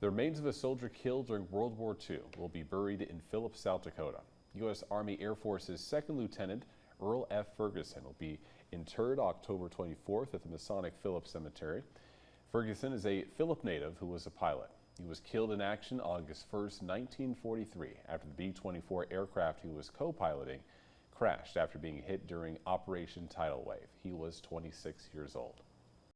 The remains of a soldier killed during World War II will be buried in Phillips, South Dakota. U.S. Army Air Force's 2nd Lieutenant Earl F. Ferguson will be interred October 24th at the Masonic Phillips Cemetery. Ferguson is a Phillip native who was a pilot. He was killed in action August 1st, 1943, after the B-24 aircraft he was co-piloting crashed after being hit during Operation Tidal Wave. He was 26 years old.